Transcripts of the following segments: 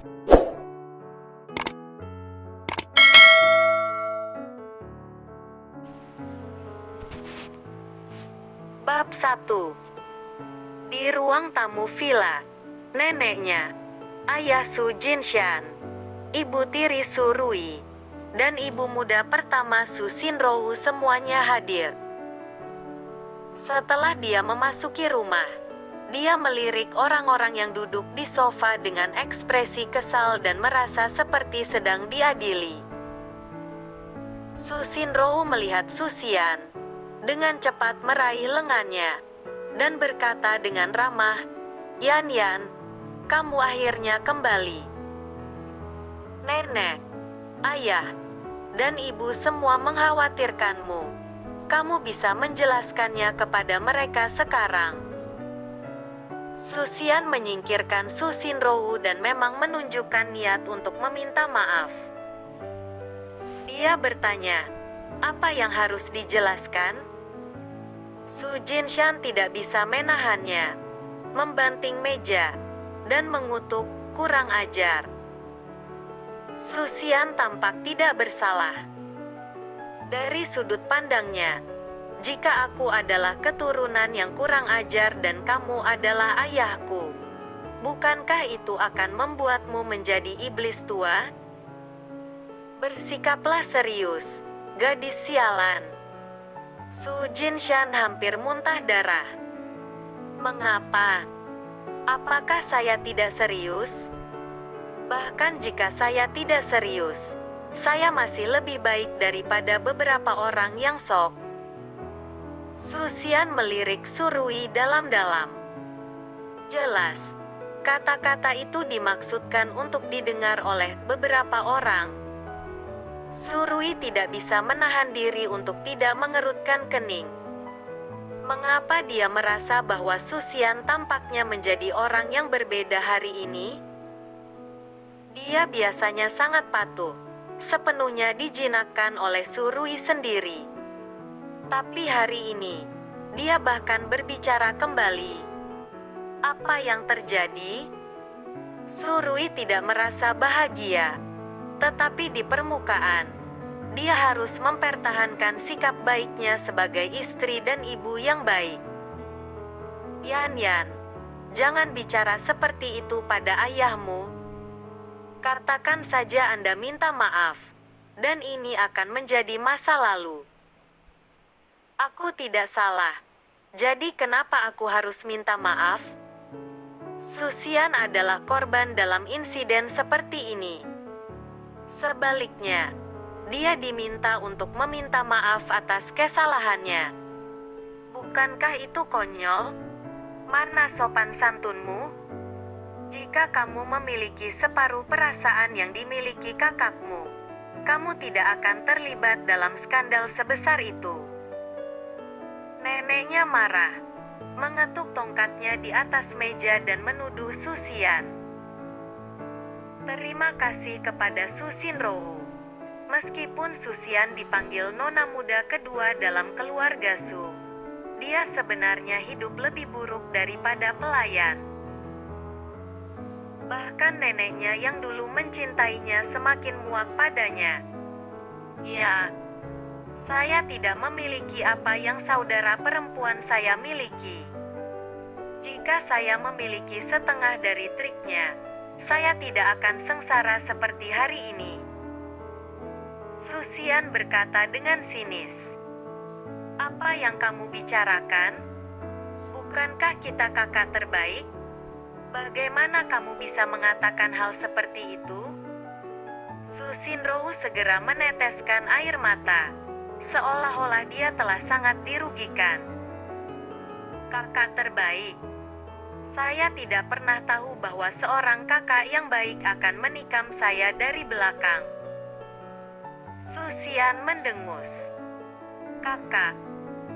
Bab 1. Di ruang tamu villa, neneknya, ayah Su Jinshan, ibu tiri Su Rui, dan ibu muda pertama Su Xinrou semuanya hadir. Setelah dia memasuki rumah, dia melirik orang-orang yang duduk di sofa dengan ekspresi kesal dan merasa seperti sedang diadili. Su Xinrou melihat Su Xian, dengan cepat meraih lengannya, dan berkata dengan ramah, "Yan Yan, kamu akhirnya kembali. Nenek, ayah, dan ibu semua mengkhawatirkanmu. Kamu bisa menjelaskannya kepada mereka sekarang." Su Xian menyingkirkan Su Xinrou dan memang menunjukkan niat untuk meminta maaf. Dia bertanya, "Apa yang harus dijelaskan?" Su Jinshan tidak bisa menahannya, membanting meja, dan mengutuk, "Kurang ajar." Su Xian tampak tidak bersalah. Dari sudut pandangnya, jika aku adalah keturunan yang kurang ajar dan kamu adalah ayahku, bukankah itu akan membuatmu menjadi iblis tua? Bersikaplah serius, gadis sialan. Su Jinshan hampir muntah darah. "Mengapa? Apakah saya tidak serius? Bahkan jika saya tidak serius, saya masih lebih baik daripada beberapa orang yang sok." Su Xian melirik Su Rui dalam-dalam. Jelas, kata-kata itu dimaksudkan untuk didengar oleh beberapa orang. Su Rui tidak bisa menahan diri untuk tidak mengerutkan kening. Mengapa dia merasa bahwa Su Xian tampaknya menjadi orang yang berbeda hari ini? Dia biasanya sangat patuh, sepenuhnya dijinakkan oleh Su Rui sendiri. Tapi hari ini, dia bahkan berbicara kembali. Apa yang terjadi? Su Rui tidak merasa bahagia. Tetapi di permukaan, dia harus mempertahankan sikap baiknya sebagai istri dan ibu yang baik. "Yan Yan, jangan bicara seperti itu pada ayahmu. Katakan saja Anda minta maaf, dan ini akan menjadi masa lalu." "Aku tidak salah. Jadi kenapa aku harus minta maaf?" Su Xian adalah korban dalam insiden seperti ini. Sebaliknya, dia diminta untuk meminta maaf atas kesalahannya. Bukankah itu konyol? Mana sopan santunmu? Jika kamu memiliki separuh perasaan yang dimiliki kakakmu, kamu tidak akan terlibat dalam skandal sebesar itu. Neneknya marah, mengetuk tongkatnya di atas meja dan menuduh Su Xian. Terima kasih kepada Su Xinrou. Meskipun Su Xian dipanggil nona muda kedua dalam keluarga Su, dia sebenarnya hidup lebih buruk daripada pelayan. Bahkan neneknya yang dulu mencintainya semakin muak padanya. "Ya, saya tidak memiliki apa yang saudara perempuan saya miliki. Jika saya memiliki setengah dari triknya, saya tidak akan sengsara seperti hari ini." Su Xian berkata dengan sinis. "Apa yang kamu bicarakan? Bukankah kita kakak terbaik? Bagaimana kamu bisa mengatakan hal seperti itu?" Su Xinrou segera meneteskan air mata, seolah-olah dia telah sangat dirugikan. "Kakak terbaik? Saya tidak pernah tahu bahwa seorang kakak yang baik akan menikam saya dari belakang." Su Xian mendengus. "Kakak,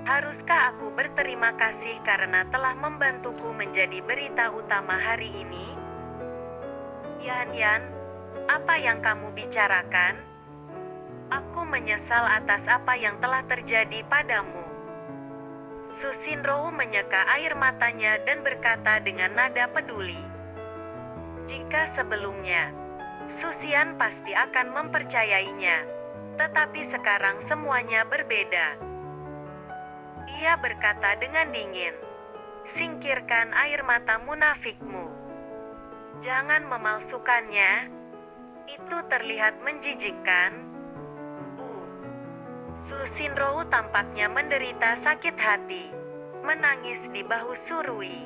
haruskah aku berterima kasih karena telah membantuku menjadi berita utama hari ini?" "Yan Yan, apa yang kamu bicarakan? Aku menyesal atas apa yang telah terjadi padamu." Su Xinrou menyeka air matanya dan berkata dengan nada peduli, "Jika Jika sebelumnya, Susian pasti akan mempercayainya, tetapi sekarang semuanya berbeda. Ia berkata dengan dingin, "Singkirkan air mata munafikmu. Jangan memalsukannya. Itu terlihat menjijikkan." Su Xinrou tampaknya menderita sakit hati, menangis di bahu Surui.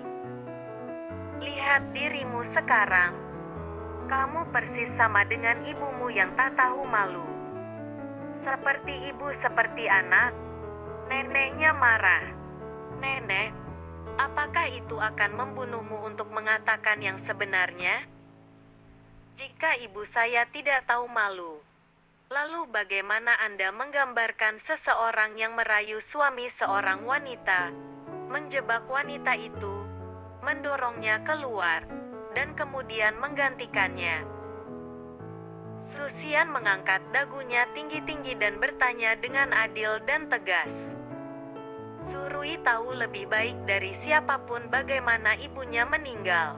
"Lihat dirimu sekarang. Kamu persis sama dengan ibumu yang tak tahu malu. Seperti ibu seperti anak." Neneknya marah. "Nenek, apakah itu akan membunuhmu untuk mengatakan yang sebenarnya? Jika ibu saya tidak tahu malu, lalu bagaimana Anda menggambarkan seseorang yang merayu suami seorang wanita, menjebak wanita itu, mendorongnya keluar, dan kemudian menggantikannya?" Susian mengangkat dagunya tinggi-tinggi dan bertanya dengan adil dan tegas. Surui tahu lebih baik dari siapapun bagaimana ibunya meninggal.